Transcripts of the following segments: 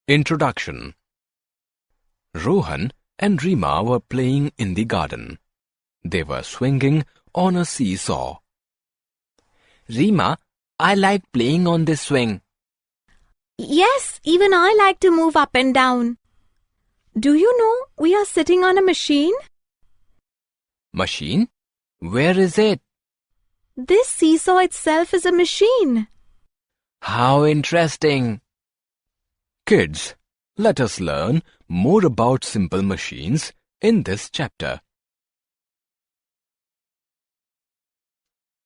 Introduction. Rohan and Rima were playing in the garden. They were swinging on a seesaw. Rima, I like playing on this swing. Yes, even I like to move up and down. Do you know we are sitting on a machine? Machine? Where is it? This seesaw itself is a machine. How interesting! Kids, let us learn more about simple machines in this chapter.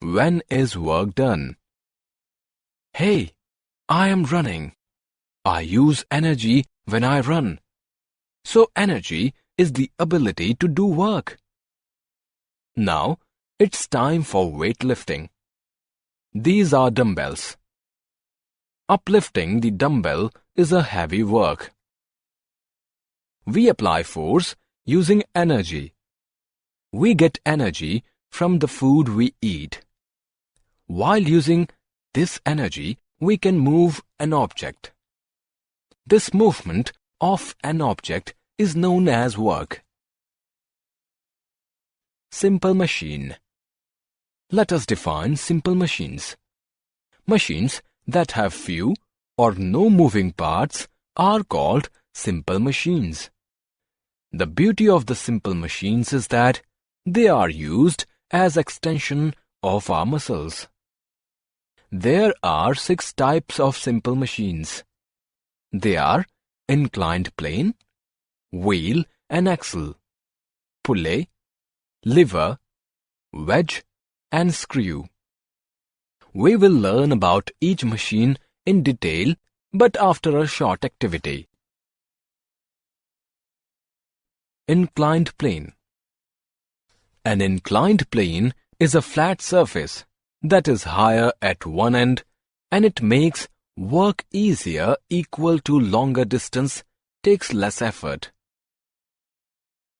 When is work done? Hey, I am running. I use energy when I run. So energy is the ability to do work. Now, it's time for weightlifting. These are dumbbells. Uplifting the dumbbell is a heavy work. We apply force using energy. We get energy from the food we eat. While using this energy, we can move an object. This movement of an object is known as work. Simple machine. Let us define simple machines. Machines that have few or no moving parts are called simple machines. The beauty of the simple machines is that they are used as extension of our muscles. There are 6 types of simple machines. They are inclined plane, wheel and axle, pulley, lever, wedge and screw. We will learn about each machine in detail, but after a short activity. Inclined plane. An inclined plane is a flat surface that is higher at one end, and it makes work easier. Equal to longer distance takes less effort.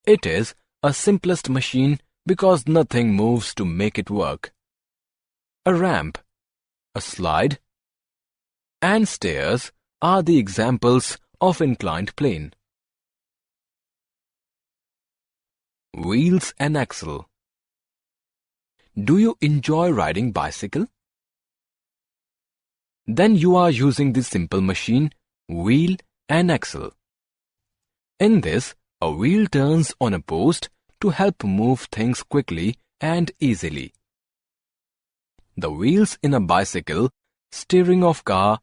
It is a simplest machine because nothing moves to make it work. A ramp, a slide, and stairs are the examples of inclined plane. Wheels and axle. Do you enjoy riding bicycle? Then you are using the simple machine, wheel and axle. In this, a wheel turns on a post to help move things quickly and easily. The wheels in a bicycle, steering of car,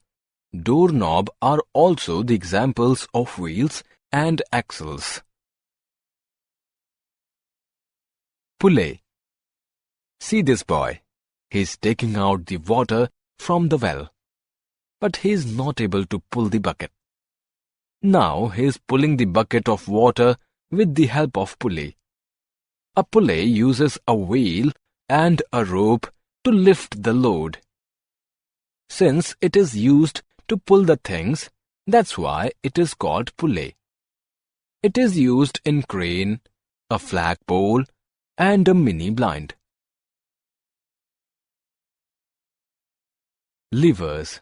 doorknob are also the examples of wheels and axles. Pulley. See this boy. He is taking out the water from the well, but he is not able to pull the bucket. Now he is pulling the bucket of water with the help of pulley. A pulley uses a wheel and a rope to lift the load. Since it is used to pull the things, that's why it is called pulley. It is used in crane, a flagpole, and a mini blind. Levers.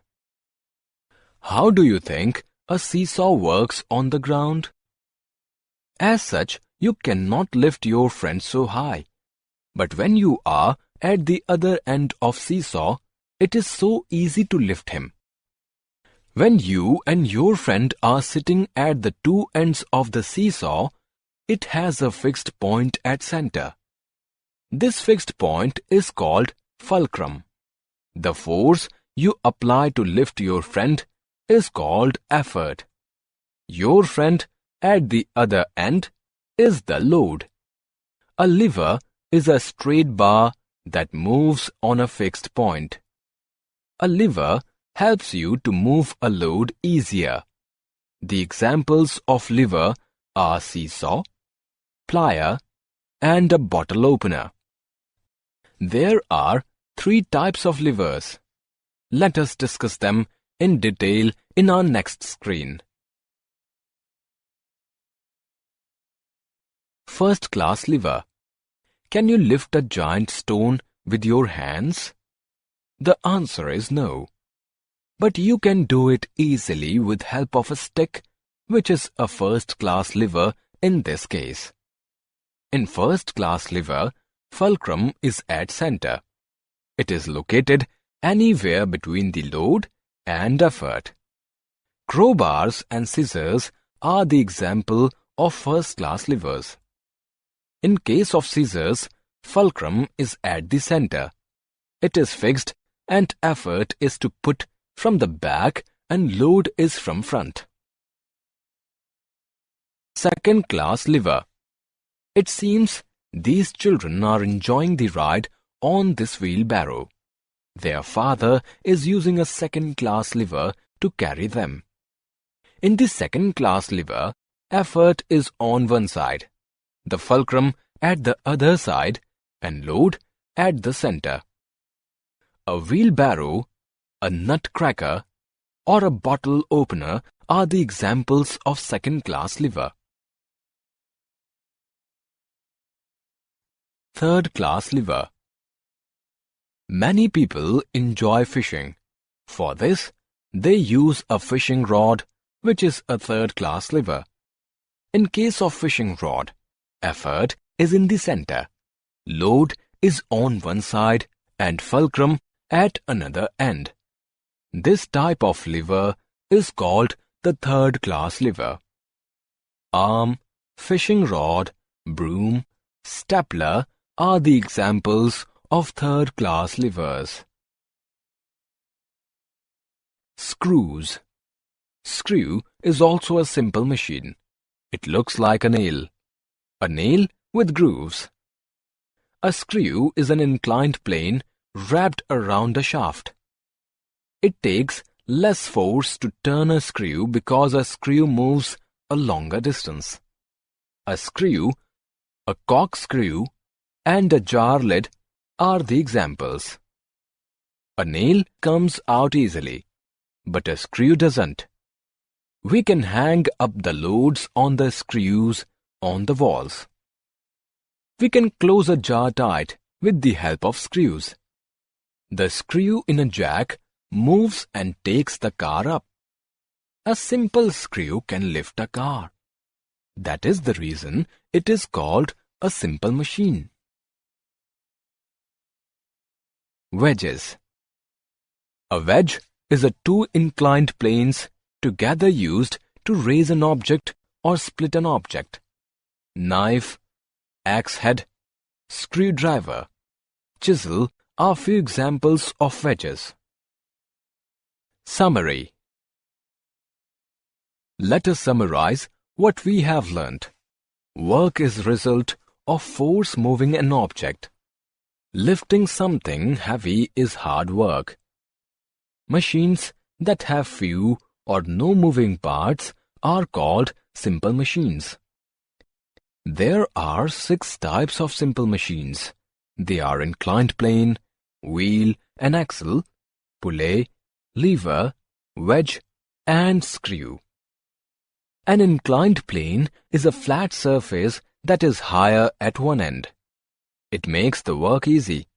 How do you think a seesaw works on the ground? As such, you cannot lift your friend so high. But when you are at the other end of seesaw, it is so easy to lift him. When you and your friend are sitting at the two ends of the seesaw, it has a fixed point at center. This fixed point is called fulcrum. The force you apply to lift your friend is called effort. Your friend at the other end is the load. A lever is a straight bar that moves on a fixed point. A lever helps you to move a load easier. The examples of lever are seesaw, plier, and a bottle opener. There are 3 types of levers. Let us discuss them in detail in our next screen. First class lever. Can you lift a giant stone with your hands? The answer is no. but you can do it easily with help of a stick, which is a first-class lever in this case. In first-class lever, fulcrum is at center. It is located anywhere between the load and effort. Crowbars and scissors are the example of first-class levers. In case of scissors, fulcrum is at the center. It is fixed and effort is to put from the back and load is from front. Second-class lever. It seems these children are enjoying the ride on this wheelbarrow. Their father is using a second-class lever to carry them. In the second-class lever, effort is on one side, the fulcrum at the other side, and load at the center. A wheelbarrow, a nutcracker, or a bottle opener are the examples of second-class lever. Third-class lever. Many people enjoy fishing. For this, they use a fishing rod, which is a third-class lever. In case of fishing rod, effort is in the center, load is on one side, and fulcrum at another end. This type of lever is called the third-class lever. Arm, fishing rod, broom, stapler are the examples of third-class levers. Screws. Screw is also a simple machine. It looks like a nail with grooves. A screw is an inclined plane wrapped around a shaft. It takes less force to turn a screw because a screw moves a longer distance. A screw, a corkscrew, and a jar lid are the examples. A nail comes out easily, but a screw doesn't. We can hang up the loads on the screws on the walls. We can close a jar tight with the help of screws. The screw in a jack moves and takes the car up. A simple screw can lift a car. That is the reason it is called a simple machine. Wedges. A wedge is a two inclined planes together used to raise an object or split an object. Knife, axe head, screwdriver, chisel are few examples of wedges. Summary. Let us summarize what we have learnt. Work is result of force moving an object. Lifting something heavy is hard work. Machines that have few or no moving parts are called simple machines. There are 6 types of simple machines. They are inclined plane, wheel and axle, pulley, lever, wedge and screw. An inclined plane is a flat surface that is higher at one end. It makes the work easy.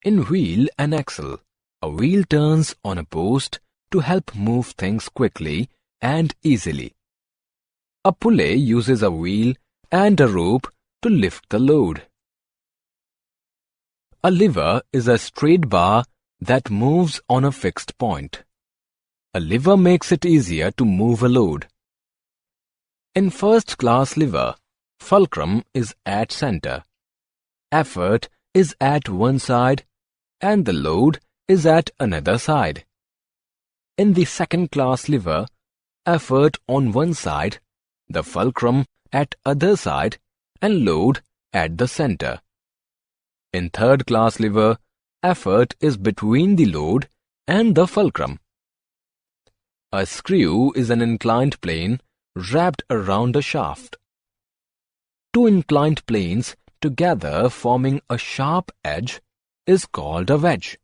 In wheel and axle, a wheel turns on a post to help move things quickly and easily. A pulley uses a wheel and a rope to lift the load. A lever is a straight bar that moves on a fixed point. A lever makes it easier to move a load. In first-class lever, fulcrum is at center. Effort is at one side and the load is at another side. In the second-class lever, effort on one side, the fulcrum at other side and load at the center. In third-class lever, effort is between the load and the fulcrum. A screw is an inclined plane wrapped around a shaft. Two inclined planes together forming a sharp edge is called a wedge.